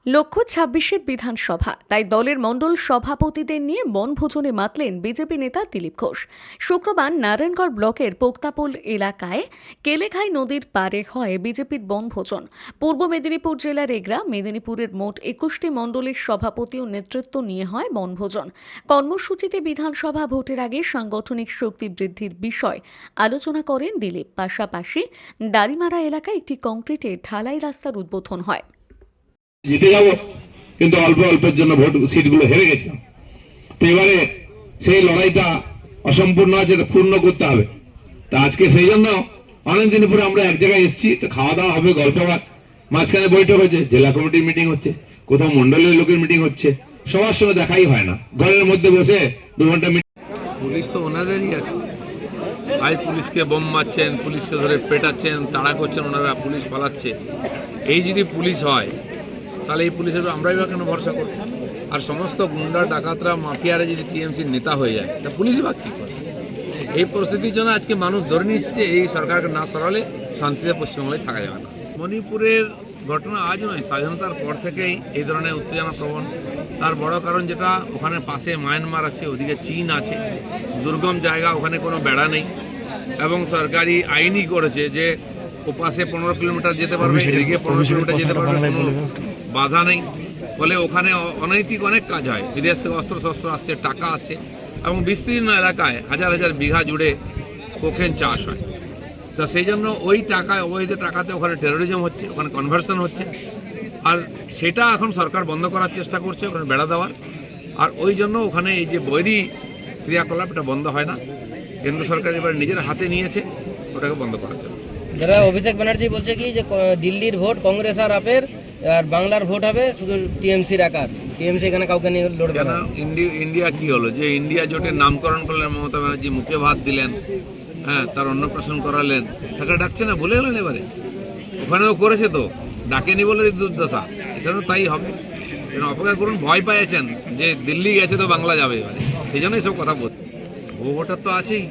লক্ষ্য ২৬-এর বিধানসভা, তাই দলের মণ্ডল সভাপতিদের নিয়ে বনভোজনে মাতলেন বিজেপি নেতা দিলীপ ঘোষ। শুক্রবার নারায়ণগড় ব্লকের পোক্তাপোল এলাকায় কেলেঘাই নদীর পারে হয় বিজেপির বনভোজন। পূর্ব মেদিনীপুর জেলার এগরা, মেদিনীপুরের মোট ২১টি মণ্ডলের সভাপতি ও নেতৃত্ব নিয়ে হয় বনভোজন। কর্মসূচিতে বিধানসভা ভোটের আগে সাংগঠনিক শক্তি বৃদ্ধির বিষয় আলোচনা করেন দিলীপ। পাশাপাশি দাড়িমারা এলাকায় একটি কংক্রিটের ঢালাই রাস্তার উদ্বোধন হয়। জিতে যাব, কিন্তু অল্প অল্পের জন্য ভোট সিটগুলো হেরে গেছিলাম। তো এবারে সেই লড়াইটা অসম্পূর্ণ আছে, পূর্ণ করতে হবে। তা আজকে সেই জন্য অনেকদিন পরে আমরা এক জায়গায় এসেছি, খাওয়া দাওয়া হবে, গল্প, মাঝখানে বৈঠক হচ্ছে, জেলা কমিটির মিটিং হচ্ছে, কোথাও মন্ডলের লোকের মিটিং হচ্ছে, সবার সঙ্গে দেখাই হয় না। ঘরের মধ্যে বসে 2 ঘন্টা মিটিং। পুলিশ তো ওনাদেরই আছে। আজ পুলিশকে বোম মারছেন, পুলিশকে ধরে পেটাচ্ছেন, তাড়া করছেন ওনারা, পুলিশ পালাচ্ছে। এই যদি পুলিশ হয় তাহলে এই পুলিশের আমরাই বা কেন ভরসা করব? আর সমস্ত গুন্ডা ডাকাতরা মাফিয়ারা যদি টিএমসির নেতা হয়ে যায় তা পুলিশ বা কী করে? এই পরিস্থিতির জন্য আজকে মানুষ ধরে নিচ্ছে যে এই সরকারকে না সরালে শান্তিতে পশ্চিমবঙ্গে থাকা যাবে না। মণিপুরের ঘটনা আজ নয়, স্বাধীনতার পর থেকেই এই ধরনের উত্তেজনা প্রবণ। তার বড় কারণ যেটা, ওখানে পাশে মায়ানমার আছে, ওদিকে চীন আছে, দুর্গম জায়গা, ওখানে কোনো বেড়া নেই, এবং সরকারি আইনই করেছে যে ও পাশে 15 কিলোমিটার যেতে পারবে, এদিকে 15 কিলোমিটার যেতে পারবে, কোনো বাধা নেই। ফলে ওখানে অনৈতিক অনেক কাজ হয়, বিদেশ থেকে অস্ত্রশস্ত্র আসছে, টাকা আসছে, এবং বিস্তীর্ণ এলাকায় হাজার হাজার বিঘা জুড়ে কোকেন চাষ হয়। তা সেই জন্য ওই টাকায়, অবৈধ টাকাতে ওখানে টেরোরিজম হচ্ছে, ওখানে কনভার্সন হচ্ছে। আর সেটা এখন সরকার বন্ধ করার চেষ্টা করছে, ওখানে বেড়া দেওয়ার। আর ওই জন্য ওখানে এই যে বৈরী ক্রিয়াকলাপ, এটা বন্ধ হয় না। কেন্দ্র সরকার এবার নিজের হাতে নিয়েছে ওটাকে বন্ধ করার জন্য। যারা অভিষেক ব্যানার্জি বলছে কি যে দিল্লির ভোট কংগ্রেস আর আপের, আর বাংলার ভোট হবে শুধু টিএমসির একার, টিএমসি এখানে কাউকে নিয়ে লড়বে না। ইন্ডিয়া কি হলো যে ইন্ডিয়া জোটের নামকরণ করলেন মমতা ব্যানার্জি, মুখে ভাত দিলেন, হ্যাঁ, তার অন্নপ্রাশন করালেন, টাকা ডাকছে না, ভুলে গেলেন। এবারে ওখানেও করেছে তো, ডাকেনি বলে দুর্দশা, এখানেও তাই হবে। অপেক্ষা করুন, ভয় পেয়েছেন যে দিল্লি গেছে তো বাংলা যাবে, এবারে সেই জন্য এইসব কথা বলছে। ভুয়ো ভোটার তো আছেই,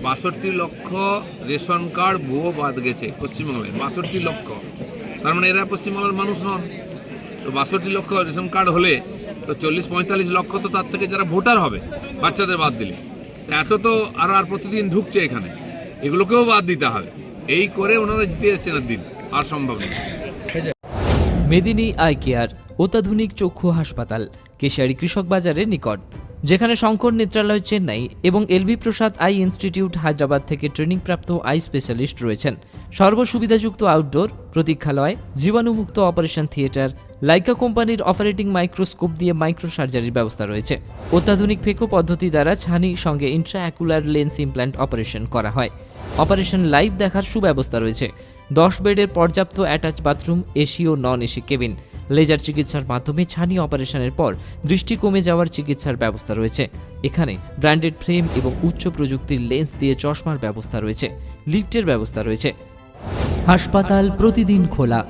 62 লক্ষ রেশন কার্ড ভুয়ো বাদ গেছে পশ্চিমবঙ্গে, 62 লক্ষ। তার মানে এরা পশ্চিমবাংলার মানুষ নন। তো 62 লক্ষ রেশন কার্ড হলে তো 40-45 লক্ষ তো তার থেকে যারা ভোটার হবে, বাচ্চাদের বাদ দিলে, এত তো আর প্রতিদিন ঢুকছে এখানে, এগুলোকেও বাদ দিতে হবে। এই করে ওনারা জিতে এসছেন, দিন আর সম্ভব নেই। মেদিনী আই কেয়ার, অত্যাধুনিক চক্ষু হাসপাতাল, কেশিয়ারি কৃষক বাজারের নিকট, যেখানে শঙ্কর নেত্রালয় চেন্নাই এবং এলবি প্রসাদ আই ইনস্টিটিউট হায়দ্রাবাদ থেকে ট্রেনিংপ্রাপ্ত আই স্পেশালিস্ট রয়েছেন। সর্বসুবিধাযুক্ত আউটডোর, প্রতীক্ষালয়, জীবাণুমুক্ত অপারেশন থিয়েটার, লাইকা কোম্পানির অপারেটিং মাইক্রোস্কোপ দিয়ে মাইক্রো সার্জারির ব্যবস্থা রয়েছে। অত্যাধুনিক ফেকো পদ্ধতি দ্বারা ছানি সঙ্গে ইন্ট্রাঅ্যাকুলার লেন্স ইমপ্ল্যান্ট অপারেশন করা হয়। অপারেশন লাইভ দেখার সুব্যবস্থা রয়েছে। 10 বেডের পর্যাপ্ত অ্যাটাচ বাথরুম, এসি ও নন এসি কেবিন। লেজার চিকিৎসার মাধ্যমে ছানি অপারেশনের পর দৃষ্টি কমে যাওয়ার চিকিৎসার ব্যবস্থা রয়েছে। এখানে ব্র্যান্ডেড ফ্রেম এবং উচ্চ প্রযুক্তির লেন্স দিয়ে চশমার ব্যবস্থা রয়েছে। লিফটের ব্যবস্থা রয়েছে। হাসপাতাল প্রতিদিন খোলা।